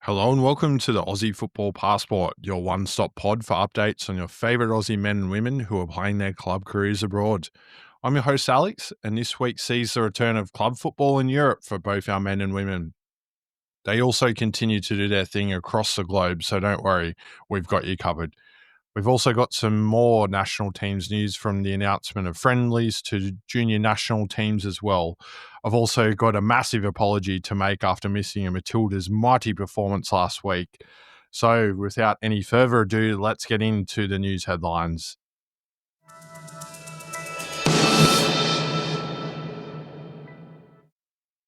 Hello and welcome to the Aussie Football Passport, your one-stop pod for updates on your favourite Aussie men and women who are playing their club careers abroad. I'm your host Alex, and this week sees the return of club football in Europe for both our men and women. They also continue to do their thing across the globe, so don't worry, we've got you covered. We've also got some more national teams news from the announcement of friendlies to junior national teams as well. I've also got a massive apology to make after missing a Matildas' mighty performance last week. So, without any further ado, let's get into the news headlines.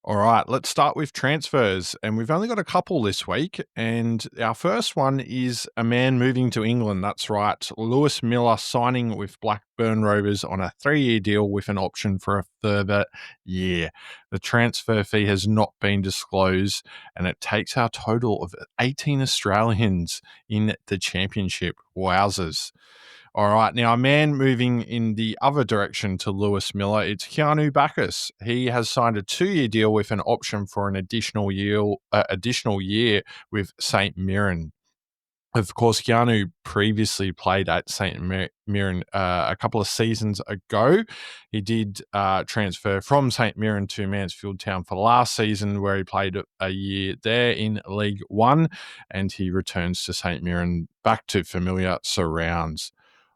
All right, let's start with transfers. And we've only got a couple this week. And our first one is a man moving to England. That's right. Lewis Miller signing with Blackburn Rovers on a 3-year deal with an option for a further year. The transfer fee has not been disclosed, and it takes our total of 18 Australians in the championship. Wowzers. All right. Now, a man moving in the other direction to Lewis Miller, it's Keanu Baccus. He has signed a 2-year deal with an option for an additional year with St Mirren. Of course, Keanu previously played at St Mirren a couple of seasons ago. He did transfer from St Mirren to Mansfield Town for last season, where he played a year there in League One, and he returns to St Mirren back to familiar surrounds.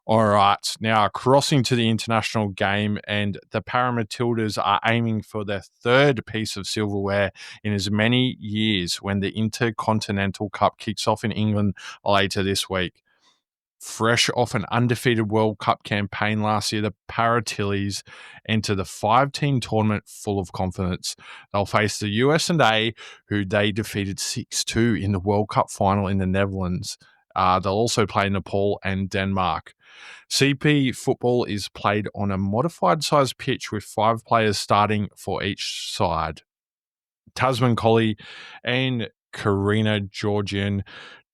All right, now crossing to the international game, and the ParaMatildas are aiming for their third piece of silverware in as many years when the Intercontinental Cup kicks off in England later this week. Fresh off an undefeated World Cup campaign last year, the ParaMatildas enter the 5-team tournament full of confidence. They'll face the USA, who they defeated 6-2 in the World Cup final in the Netherlands. They'll also play Nepal and Denmark. CP football is played on a modified size pitch with 5 players starting for each side. Tasman Colley and Karina Georgian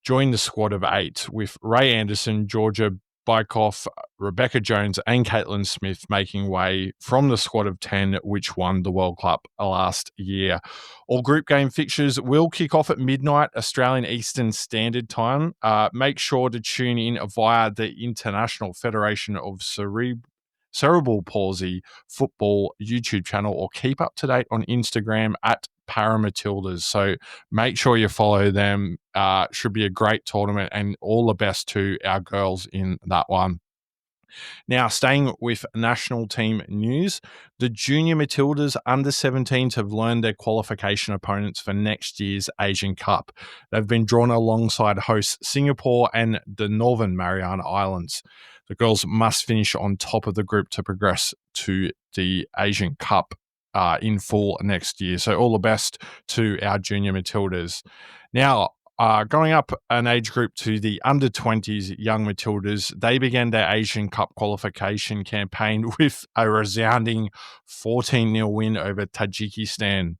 joined the squad of 8, with Ray Anderson, Georgia Bykoff, Rebecca Jones, and Caitlin Smith making way from the squad of 10, which won the World Cup last year. All group game fixtures will kick off at midnight Australian Eastern Standard Time. Make sure to tune in via the International Federation of Cerebral Palsy Football YouTube channel, or keep up to date on Instagram at ParaMatildas. So make sure you follow them. Should be a great tournament, and all the best to our girls in that one. Now, staying with national team news, the Junior Matildas under-17s have learned their qualification opponents for next year's Asian Cup. They've been drawn alongside hosts Singapore and the Northern Mariana Islands. The girls must finish on top of the group to progress to the Asian Cup in full next year. So all the best to our Junior Matildas. Now, going up an age group to the under-20s Young Matildas, they began their Asian Cup qualification campaign with a resounding 14-0 win over Tajikistan.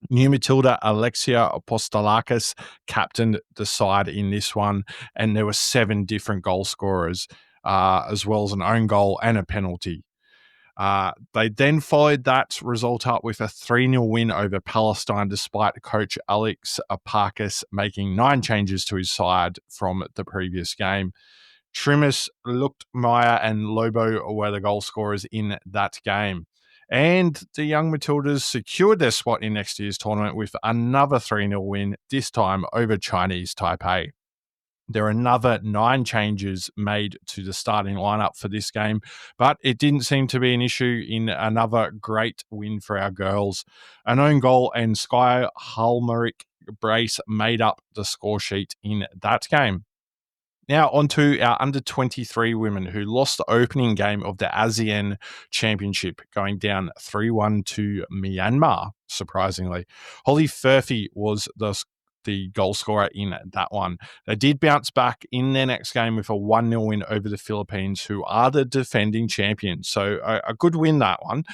New Matilda Alexia Apostolakis captained the side in this one, and there were 7 different goal scorers, as well as an own goal and a penalty. They then followed that result up with a 3-0 win over Palestine, despite coach Alex Baccus making 9 changes to his side from the previous game. Trimis, Luchtmeyer, and Lobo were the goal scorers in that game. And the Young Matildas secured their spot in next year's tournament with another 3-0 win, this time over Chinese Taipei. There are another 9 changes made to the starting lineup for this game, but it didn't seem to be an issue in another great win for our girls. An own goal and Sky Halmerick brace made up the score sheet in that game. Now on to our under-23 women, who lost the opening game of the ASEAN Championship, going down 3-1 to Myanmar, surprisingly. Holly Furphy was the goal scorer in that one. They did bounce back in their next game with a 1-0 win over the Philippines, who are the defending champions. So a good win, that one.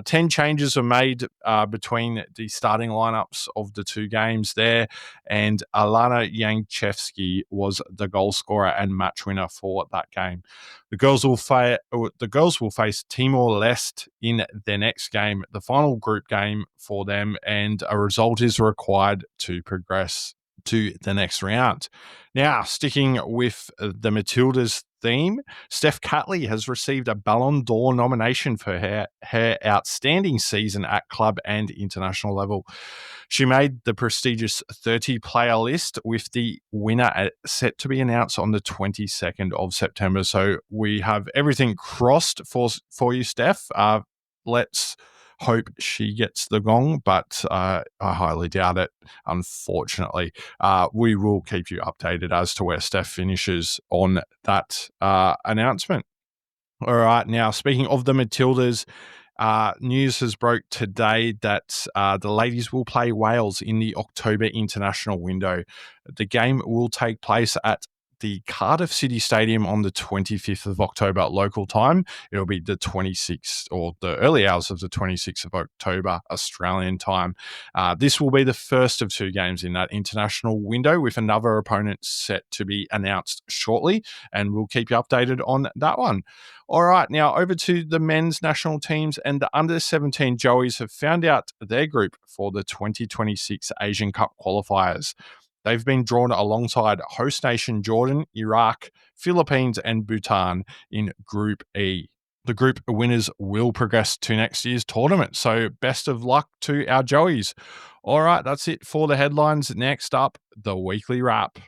10 changes were made between the starting lineups of the 2 games there, and Alana Yankchevsky was the goal scorer and match winner for that game. The girls will face Timor-Leste in their next game, the final group game for them, and a result is required to progress to the next round. Now, sticking with the Matildas theme, Steph Catley has received a Ballon d'Or nomination for her outstanding season at club and international level. She made the prestigious 30-player list with the winner set to be announced on the 22nd of September. So we have everything crossed for you, Steph. Let's hope she gets the gong, but I highly doubt it, unfortunately. We will keep you updated as to where Steph finishes on that announcement. All right, now speaking of the Matildas, news has broke today that the ladies will play Wales in the October international window. The game will take place at the Cardiff City Stadium on the 25th of October local time. It'll be the 26th or the early hours of the 26th of October Australian time. This will be the first of two games in that international window, with another opponent set to be announced shortly, and we'll keep you updated on that one. All right, now over to the men's national teams, and the under-17 Joeys have found out their group for the 2026 Asian Cup qualifiers. They've been drawn alongside host nation Jordan, Iraq, Philippines, and Bhutan in Group E. The group winners will progress to next year's tournament. So best of luck to our Joeys. All right, that's it for the headlines. Next up, the weekly wrap.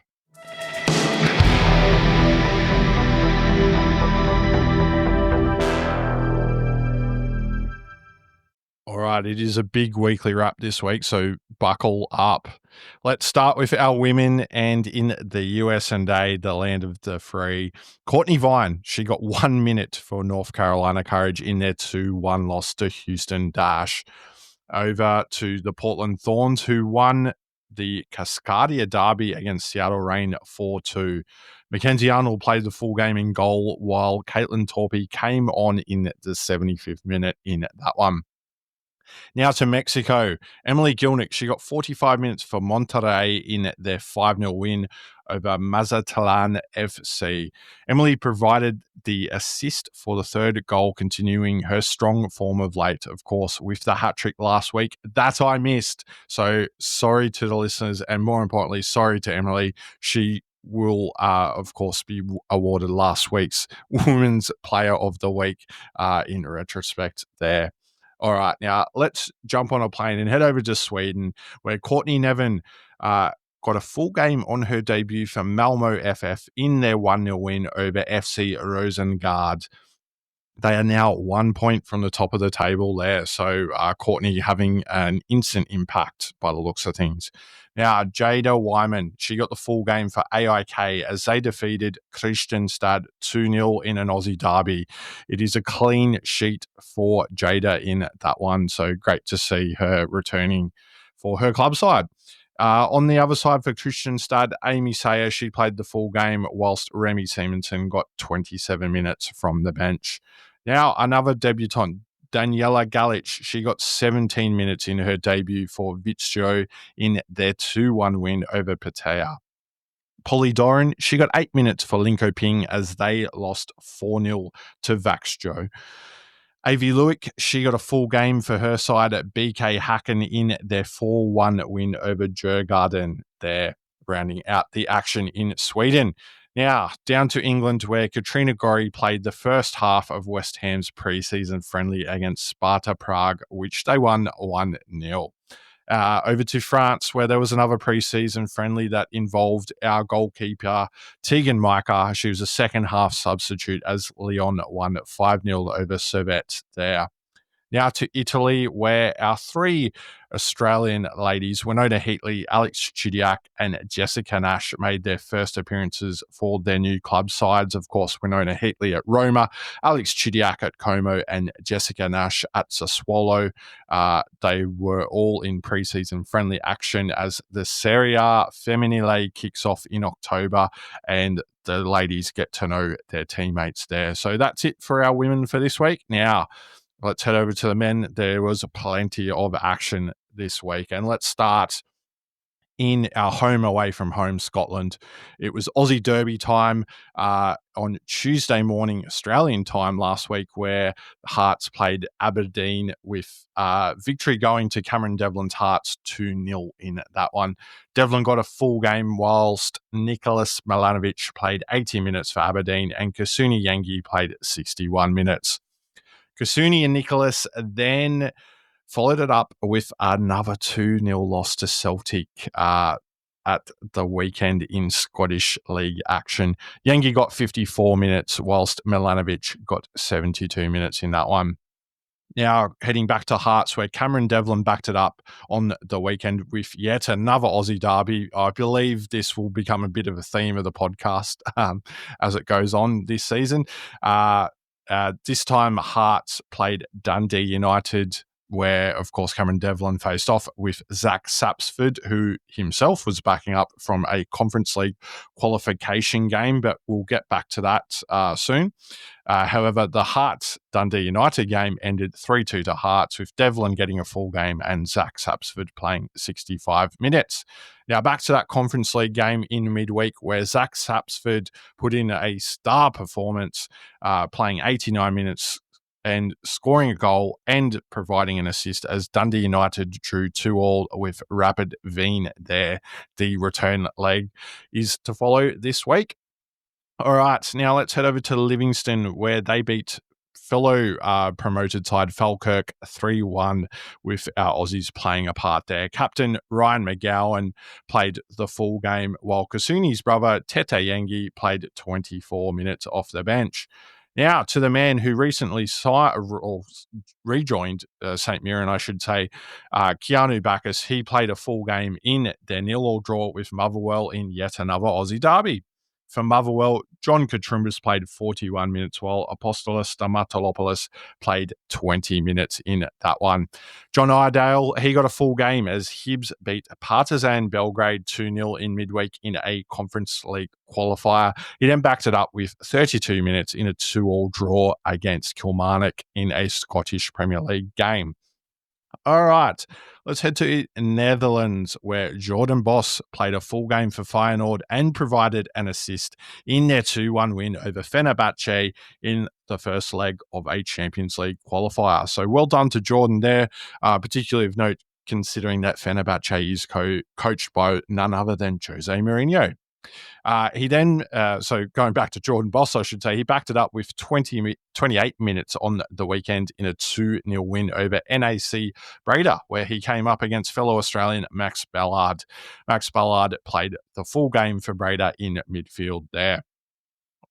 All right, it is a big weekly wrap this week, so buckle up. Let's start with our women, and in the US&A, the land of the free, Courtney Vine, she got 1 minute for North Carolina Courage in their 2-1 loss to Houston Dash. Over to the Portland Thorns, who won the Cascadia Derby against Seattle Reign 4-2. Mackenzie Arnold played the full game in goal, while Caitlin Torpey came on in the 75th minute in that one. Now to Mexico. Emily Gilnick, she got 45 minutes for Monterrey in their 5-0 win over Mazatlan FC. Emily provided the assist for the third goal, continuing her strong form of late, of course, with the hat-trick last week that I missed. So sorry to the listeners, and more importantly, sorry to Emily. She will, of course, be awarded last week's Women's Player of the Week in retrospect there. All right, now let's jump on a plane and head over to Sweden, where Courtney Nevin got a full game on her debut for Malmo FF in their 1-0 win over FC Rosengard. They are now 1 point from the top of the table there, so Courtney having an instant impact by the looks of things. Now, Jada Wyman, she got the full game for AIK as they defeated Kristianstad 2-0 in an Aussie derby. It is a clean sheet for Jada in that one, so great to see her returning for her club side. On the other side for Kristianstad, Amy Sayer, she played the full game, whilst Remy Simonson got 27 minutes from the bench. Now, another debutant, Daniela Galic, she got 17 minutes in her debut for Vitsjo in their 2-1 win over Pattaya. Polly Doran, she got 8 minutes for Linkoping as they lost 4-0 to Vaxjo. Avi Lewick, she got a full game for her side at BK Hacken in their 4-1 win over Djurgården. They're rounding out the action in Sweden. Now, down to England, where Katrina Gorry played the first half of West Ham's pre-season friendly against Sparta Prague, which they won 1-0. Over to France, where there was another pre-season friendly that involved our goalkeeper, Tegan Micah. She was a second-half substitute as Lyon won 5-0 over Servette there. Now to Italy, where our three Australian ladies, Winona Heatley, Alex Chidiak, and Jessica Nash, made their first appearances for their new club sides. Of course, Winona Heatley at Roma, Alex Chidiak at Como, and Jessica Nash at Sassuolo. They were all in pre-season friendly action as the Serie A Femminile kicks off in October, and the ladies get to know their teammates there. So that's it for our women for this week. Now, let's head over to the men. There was plenty of action this week, and let's start in our home away from home Scotland. It was Aussie Derby time on Tuesday morning Australian time last week, where Hearts played Aberdeen, with victory going to Cameron Devlin's Hearts 2-0 in that one. Devlin got a full game, whilst Nicholas Milanovic played 80 minutes for Aberdeen and Kasuni Yangi played 61 minutes. Kasuni and Nicholas then followed it up with another 2-0 loss to Celtic at the weekend in Scottish League action. Yangi got 54 minutes, whilst Milanovic got 72 minutes in that one. Now, heading back to Hearts, where Cameron Devlin backed it up on the weekend with yet another Aussie derby. I believe this will become a bit of a theme of the podcast as it goes on this season. This time, Hearts played Dundee United, where, of course, Cameron Devlin faced off with Zach Sapsford, who himself was backing up from a Conference League qualification game, but we'll get back to that soon. However, the Hearts-Dundee United game ended 3-2 to Hearts, with Devlin getting a full game and Zach Sapsford playing 65 minutes. Now, back to that Conference League game in midweek, where Zach Sapsford put in a star performance, playing 89 minutes and scoring a goal and providing an assist, as Dundee United drew 2-2 with Rapid Wien there. The return leg is to follow this week. All right, now let's head over to Livingston, where they beat fellow promoted side Falkirk 3-1, with our Aussies playing a part there. Captain Ryan McGowan played the full game, while Kasuni's brother Tete Yangi played 24 minutes off the bench. Now, to the man who recently rejoined St Mirren, I should say, Keanu Baccus. He played a full game in their 0-0 draw with Motherwell in yet another Aussie derby. For Motherwell, John Katrumbis played 41 minutes, while Apostolos Stamatolopoulos played 20 minutes in that one. John Iredale, he got a full game as Hibs beat Partizan Belgrade 2-0 in midweek in a Conference League qualifier. He then backed it up with 32 minutes in a 2-2 draw against Kilmarnock in a Scottish Premier League game. All right, let's head to Netherlands, where Jordan Boss played a full game for Feyenoord and provided an assist in their 2-1 win over Fenerbahce in the first leg of a Champions League qualifier. So well done to Jordan there, particularly of note considering that Fenerbahce is coached by none other than Jose Mourinho. He then, so going back to Jordan Boss, I should say, he backed it up with 28 minutes on the weekend in a 2-0 win over NAC Breda, where he came up against fellow Australian Max Ballard. Max Ballard played the full game for Breda in midfield there.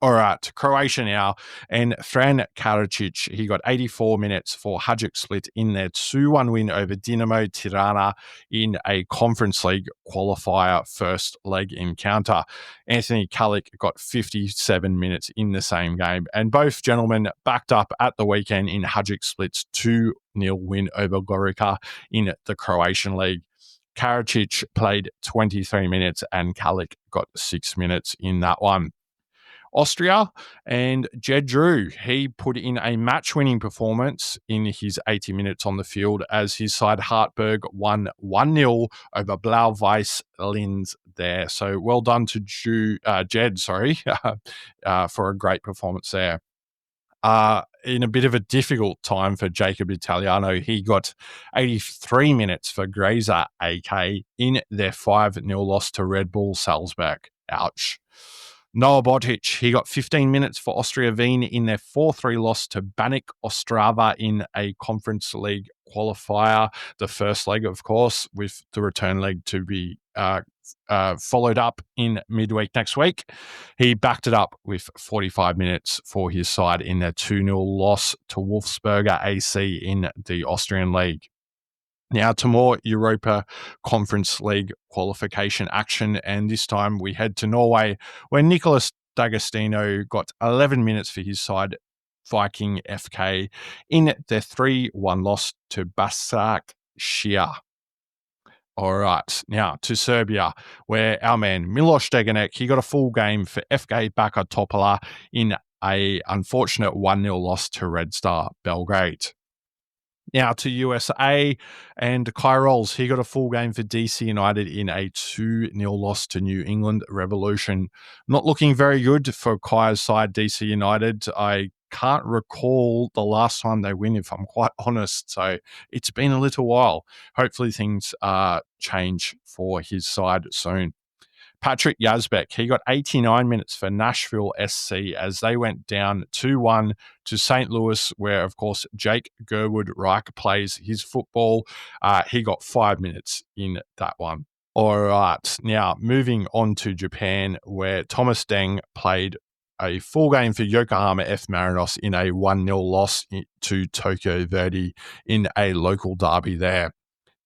All right, Croatia now, and Fran Karacic, he got 84 minutes for Hajduk Split in their 2-1 win over Dinamo Tirana in a Conference League qualifier first leg encounter. Anthony Kalic got 57 minutes in the same game, and both gentlemen backed up at the weekend in Hajduk Split's 2-0 win over Gorica in the Croatian League. Karacic played 23 minutes and Kalic got 6 minutes in that one. Austria, and Jed Drew, he put in a match-winning performance in his 80 minutes on the field as his side Hartberg won 1-0 over Blau-Weiss Linz there. So well done to Jed, for a great performance there. In a bit of a difficult time for Jacob Italiano, he got 83 minutes for Grazer AK in their 5-0 loss to Red Bull Salzburg. Ouch. Noah Botic, he got 15 minutes for Austria Wien in their 4-3 loss to Banik Ostrava in a Conference League qualifier. The first leg, of course, with the return leg to be followed up in midweek next week. He backed it up with 45 minutes for his side in their 2-0 loss to Wolfsberger AC in the Austrian League. Now to more Europa Conference League qualification action, and this time we head to Norway, where Nicholas D'Agostino got 11 minutes for his side, Viking FK, in their 3-1 loss to Basak Shia. All right, now to Serbia, where our man Miloš Deganek, he got a full game for FK Bačka Topola in a unfortunate 1-0 loss to Red Star Belgrade. Now to USA and Kai Rolls. He got a full game for DC United in a 2-0 loss to New England Revolution. Not looking very good for Kai's side, DC United. I can't recall the last time they win, if I'm quite honest. So it's been a little while. Hopefully things change for his side soon. Patrick Yazbek, he got 89 minutes for Nashville SC as they went down 2-1 to St. Louis, where, of course, Jake Gerwood Reich plays his football. He got 5 minutes in that one. All right, now moving on to Japan, where Thomas Deng played a full game for Yokohama F. Marinos in a 1-0 loss to Tokyo Verdy in a local derby there.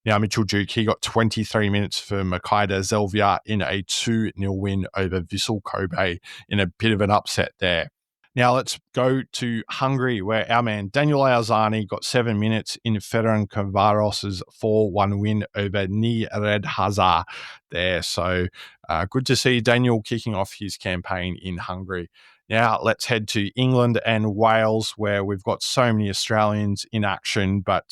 Now, Mitchell Duke, he got 23 minutes for Makeda Xavier in a 2-0 win over Vissel Kobe in a bit of an upset there. Now, let's go to Hungary, where our man Daniel Arzani got 7 minutes in Ferencváros' 4-1 win over Nyíregyháza there. So good to see Daniel kicking off his campaign in Hungary. Now, let's head to England and Wales, where we've got so many Australians in action, but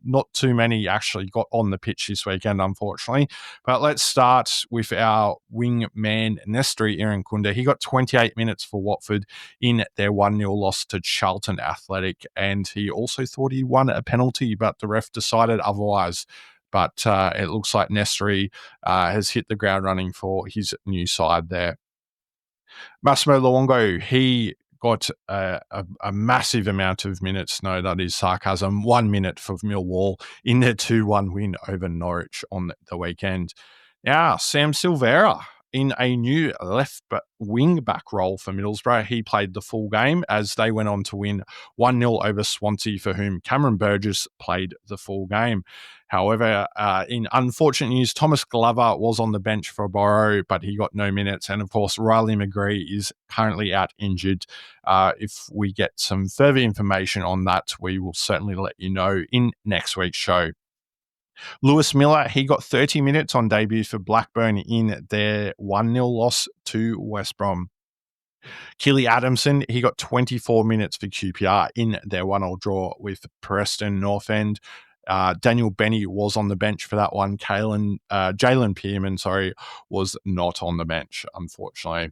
not too many actually got on the pitch this weekend, unfortunately. But let's start with our wingman, Nestri Irankunda. He got 28 minutes for Watford in their 1-0 loss to Charlton Athletic, and he also thought he won a penalty, but the ref decided otherwise. But it looks like Nestri has hit the ground running for his new side there. Massimo Luongo, he got a massive amount of minutes. No, that is sarcasm. 1 minute for Millwall in their 2-1 win over Norwich on the weekend. Now, Sam Silvera in a new left wing back role for Middlesbrough. He played the full game as they went on to win 1-0 over Swansea, for whom Cameron Burgess played the full game. However, in unfortunate news, Thomas Glover was on the bench for Borough, but he got no minutes. And of course, Riley McGree is currently out injured. If we get some further information on that, we will certainly let you know in next week's show. Lewis Miller, he got 30 minutes on debut for Blackburn in their 1-0 loss to West Brom. Keely Adamson, he got 24 minutes for QPR in their 1-1 draw with Preston North End. Daniel Benny was on the bench for that one. Jalen Pearman, was not on the bench, unfortunately.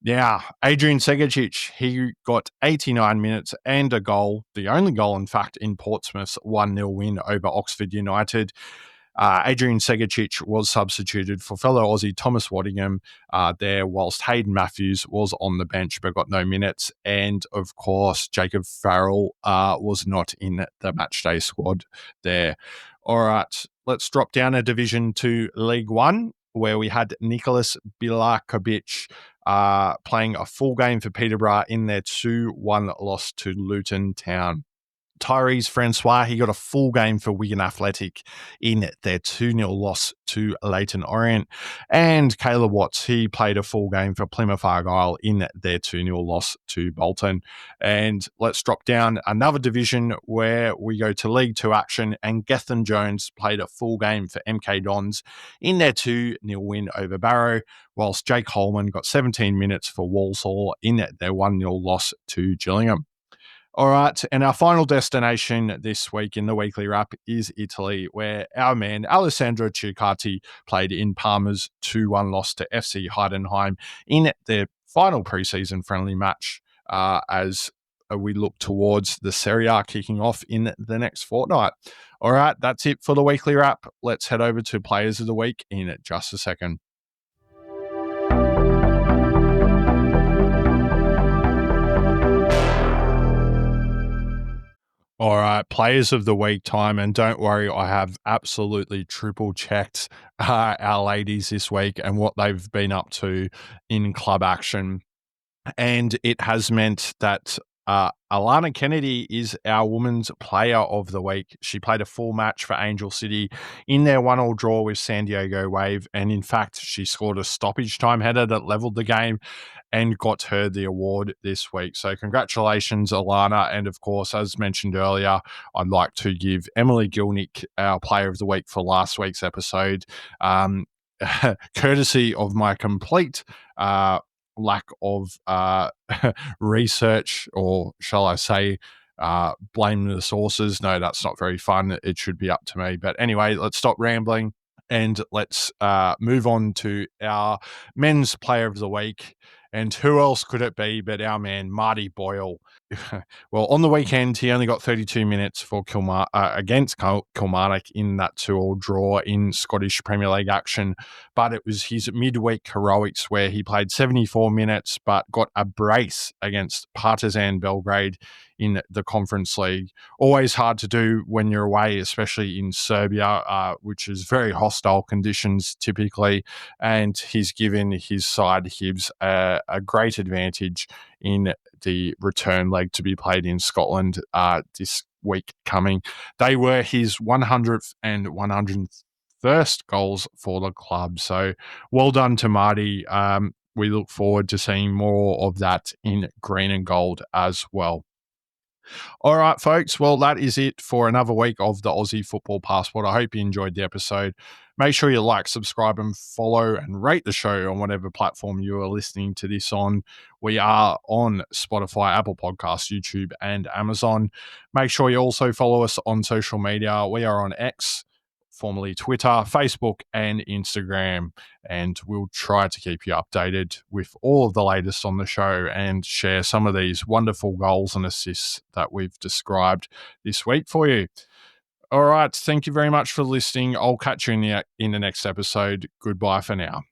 Now, Adrian Segacic, he got 89 minutes and a goal, the only goal, in fact, in Portsmouth's 1-0 win over Oxford United. Adrian Segacic was substituted for fellow Aussie Thomas Waddingham there, whilst Hayden Matthews was on the bench but got no minutes. And, of course, Jacob Farrell was not in the matchday squad there. All right, let's drop down a division to League One, where we had Nicholas Bilakovic playing a full game for Peterborough in their 2-1 loss to Luton Town. Tyrese Francois, he got a full game for Wigan Athletic in their 2-0 loss to Leyton Orient. And Caleb Watts, he played a full game for Plymouth Argyle in their 2-0 loss to Bolton. And let's drop down another division where we go to League 2 action, and Gethin Jones played a full game for MK Dons in their 2-0 win over Barrow, whilst Jake Holman got 17 minutes for Walsall in their 1-0 loss to Gillingham. All right, and our final destination this week in the weekly wrap is Italy, where our man Alessandro Ciccati played in Parma's 2-1 loss to FC Heidenheim in their final preseason friendly match as we look towards the Serie A kicking off in the next fortnight. All right, that's it for the weekly wrap. Let's head over to Players of the Week in just a second. All right, Players of the Week time. And don't worry, I have absolutely triple checked our ladies this week and what they've been up to in club action. And it has meant that Alana Kennedy is our Women's Player of the Week. She played a full match for Angel City in their 1-1 draw with San Diego Wave. And in fact, she scored a stoppage time header that leveled the game and got her the award this week. So congratulations, Alana. And of course, as mentioned earlier, I'd like to give Emily Gilnick our Player of the Week for last week's episode, courtesy of my complete lack of research, or shall I say blame the sources. No, that's not very fun. It should be up to me. But anyway, let's stop rambling and let's move on to our men's player of the week. And who else could it be but our man, Marty Boyle? Well, on the weekend, he only got 32 minutes for against Kilmarnock in that 2-2 draw in Scottish Premier League action. But it was his midweek heroics where he played 74 minutes but got a brace against Partizan Belgrade in the Conference League. Always hard to do when you're away, especially in Serbia, which is very hostile conditions typically. And he's given his side Hibs a great advantage in the return leg to be played in Scotland this week coming. They were his 100th and 101st goals for the club. So well done to Marty. We look forward to seeing more of that in green and gold as well. All right, folks. Well, that is it for another week of the Aussie Football Passport. I hope you enjoyed the episode. Make sure you like, subscribe, and follow and rate the show on whatever platform you are listening to this on. We are on Spotify, Apple Podcasts, YouTube, and Amazon. Make sure you also follow us on social media. We are on X, formerly Twitter, Facebook, and Instagram. And we'll try to keep you updated with all of the latest on the show and share some of these wonderful goals and assists that we've described this week for you. All right. Thank you very much for listening. I'll catch you in the next episode. Goodbye for now.